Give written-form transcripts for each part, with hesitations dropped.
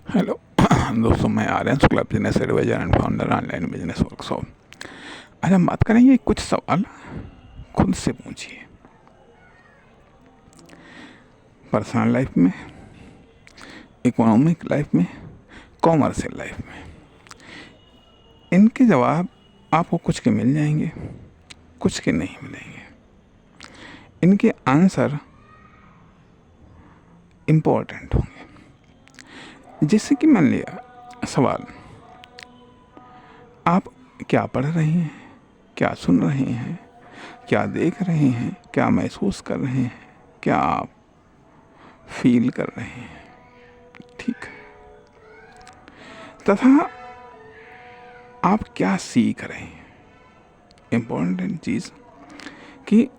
Hello दोस्तों, मैं Aryan Shukla, business advisor and founder online business workshop. आज हम बात करेंगे कुछ सवाल खुद से पूछिए। पर्सनल लाइफ में, इकोनॉमिक लाइफ में, कॉमर्शियल लाइफ में। इनके जवाब आपको कुछ के मिल जाएंगे, कुछ के नहीं मिलेंगे। इनके आंसर इम्पोर्टेंट होंगे। जैसे कि मान लिया सवाल, आप क्या पढ़ रहे हैं, क्या सुन रहे हैं, क्या देख रहे हैं, क्या महसूस कर रहे हैं, क्या आप फील कर रहे हैं, ठीक। तथा आप क्या सीख रहे हैं। इम्पोर्टेंट चीज़ कि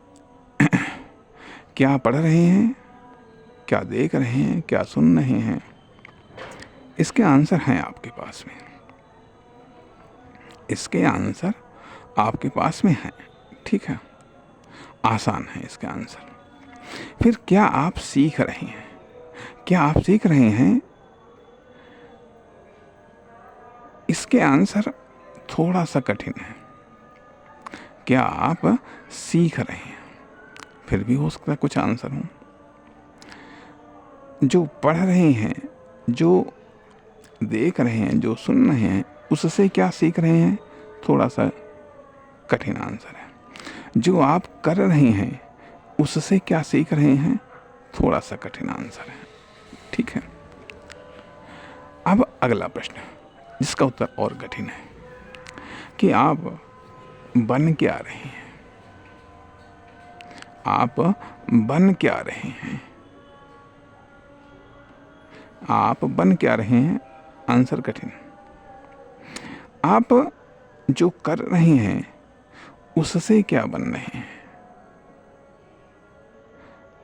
क्या पढ़ रहे हैं, क्या देख रहे हैं, क्या सुन रहे हैं, इसके आंसर हैं आपके पास में। इसके आंसर आपके पास में हैं, ठीक है, आसान है इसके आंसर। फिर क्या आप सीख रहे हैं, क्या आप सीख रहे हैं, इसके आंसर थोड़ा सा कठिन है। क्या आप सीख रहे हैं, फिर भी हो सकता है कुछ आंसर हो। जो पढ़ रहे हैं, जो देख रहे हैं, जो सुन रहे हैं, उससे क्या सीख रहे हैं, थोड़ा सा कठिन आंसर है। जो आप कर रहे हैं, उससे क्या सीख रहे हैं, थोड़ा सा कठिन आंसर है, ठीक है। अब अगला प्रश्न, जिसका उत्तर और कठिन है, कि आप बन क्या रहे हैं। आप बन क्या रहे हैं, आप बन क्या रहे हैं, आंसर कठिन। आप जो कर रहे हैं, उससे क्या बन रहे हैं,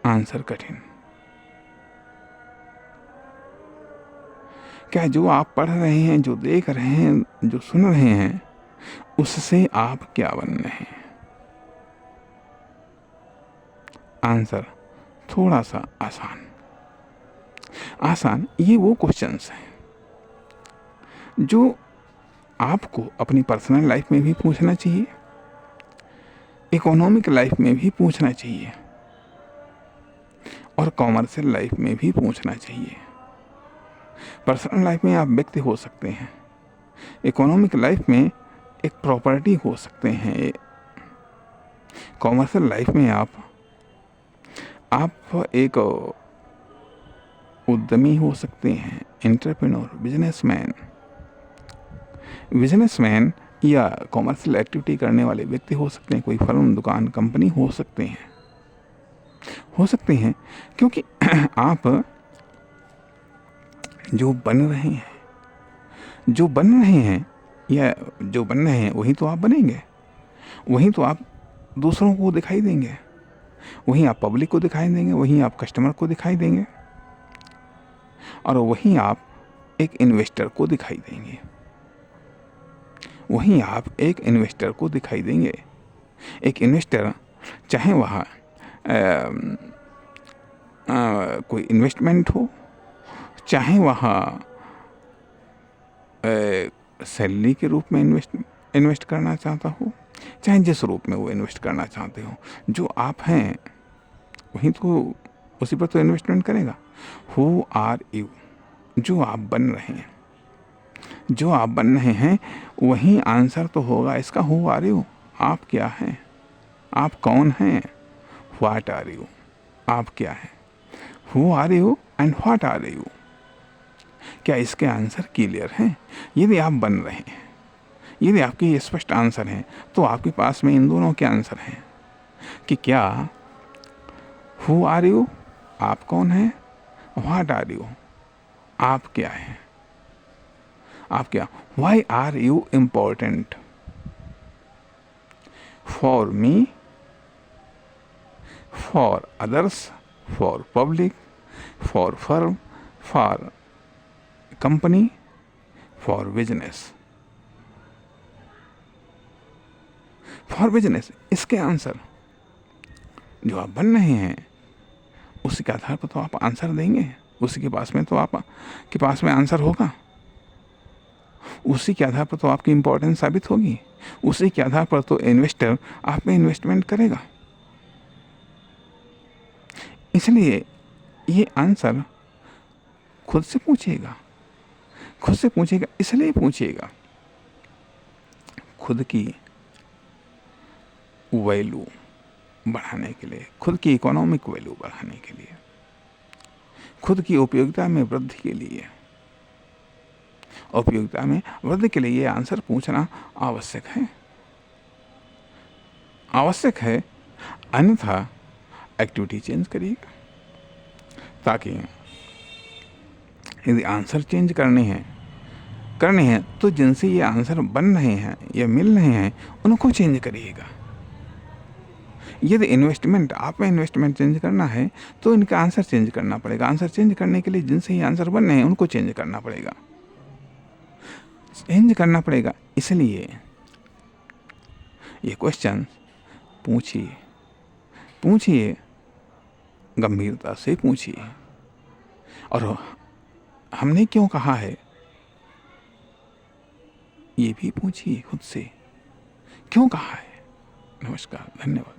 आंसर कठिन। क्या जो आप पढ़ रहे हैं, जो देख रहे हैं, जो सुन रहे हैं, उससे आप क्या बन रहे हैं, आंसर थोड़ा सा आसान। आसान ये वो क्वेश्चंस हैं जो आपको अपनी पर्सनल लाइफ में भी पूछना चाहिए, इकोनॉमिक लाइफ में भी पूछना चाहिए, और कॉमर्शियल लाइफ में भी पूछना चाहिए। पर्सनल लाइफ में आप व्यक्ति हो सकते हैं, इकोनॉमिक लाइफ में एक प्रॉपर्टी हो सकते हैं, कॉमर्शियल लाइफ में आप एक उद्यमी हो सकते हैं, एंटरप्रेन्योर, बिजनेसमैन। बिजनेसमैन या कॉमर्शियल एक्टिविटी करने वाले व्यक्ति हो सकते हैं, कोई फर्म, दुकान, कंपनी हो सकते हैं, क्योंकि आप जो बन रहे हैं, या जो बन रहे हैं, वही तो आप बनेंगे, वही तो आप दूसरों को दिखाई देंगे, वही आप पब्लिक को दिखाई देंगे, वही आप कस्टमर को दिखाई देंगे, और वही आप एक इन्वेस्टर को दिखाई देंगे, वहीं आप एक इन्वेस्टर को दिखाई देंगे। एक इन्वेस्टर, चाहे वह कोई इन्वेस्टमेंट हो, चाहे वह सैलरी के रूप में इन्वेस्ट करना चाहता हो, चाहे जिस रूप में वो इन्वेस्ट करना चाहते हो, जो आप हैं वही तो, उसी पर तो इन्वेस्टमेंट करेगा। हु आर यू, जो आप बन रहे हैं, वही आंसर तो होगा इसका। हु आर यू, आप क्या हैं, आप कौन हैं। व्हाट आर यू, आप क्या हैं। Who are you and what are you, क्या इसके आंसर क्लियर हैं। यदि आप बन रहे हैं, यदि आपके ये स्पष्ट आंसर हैं, तो आपके पास में इन दोनों के आंसर हैं कि क्या हु आर यू, आप कौन हैं, व्हाट आर यू, आप क्या हैं, आप क्या। Why are you important for me, for others, for public, for firm, for company, for business. For business, इसके आंसर जो आप बन रहे हैं, उसके आधार पर तो आप आंसर देंगे। उसी के पास में तो आप के पास में आंसर होगा, उसी के आधार पर तो आपकी इंपॉर्टेंस साबित होगी, उसी के आधार पर तो इन्वेस्टर आप में इन्वेस्टमेंट करेगा। इसलिए ये आंसर खुद से पूछिएगा, खुद से पूछिएगा। इसलिए पूछिएगा खुद की वैल्यू बढ़ाने के लिए, खुद की इकोनॉमिक वैल्यू बढ़ाने के लिए, खुद की उपयोगिता में वृद्धि के लिए, उपयोगिता में वृद्धि के लिए ये आंसर पूछना आवश्यक है, आवश्यक है। अन्यथा एक्टिविटी चेंज करिएगा, ताकि यदि आंसर चेंज करने हैं तो जिनसे ये आंसर बन रहे हैं या मिल रहे हैं उनको चेंज करिएगा। यदि इन्वेस्टमेंट आप में इन्वेस्टमेंट चेंज करना है तो इनका आंसर चेंज करना पड़ेगा। आंसर चेंज करने के लिए जिनसे ये आंसर बन रहे हैं उनको चेंज करना पड़ेगा, चेंज करना पड़ेगा। इसलिए ये क्वेश्चन पूछिए, पूछिए, गंभीरता से पूछिए। और हमने क्यों कहा है ये भी पूछिए खुद से, क्यों कहा है। नमस्कार, धन्यवाद।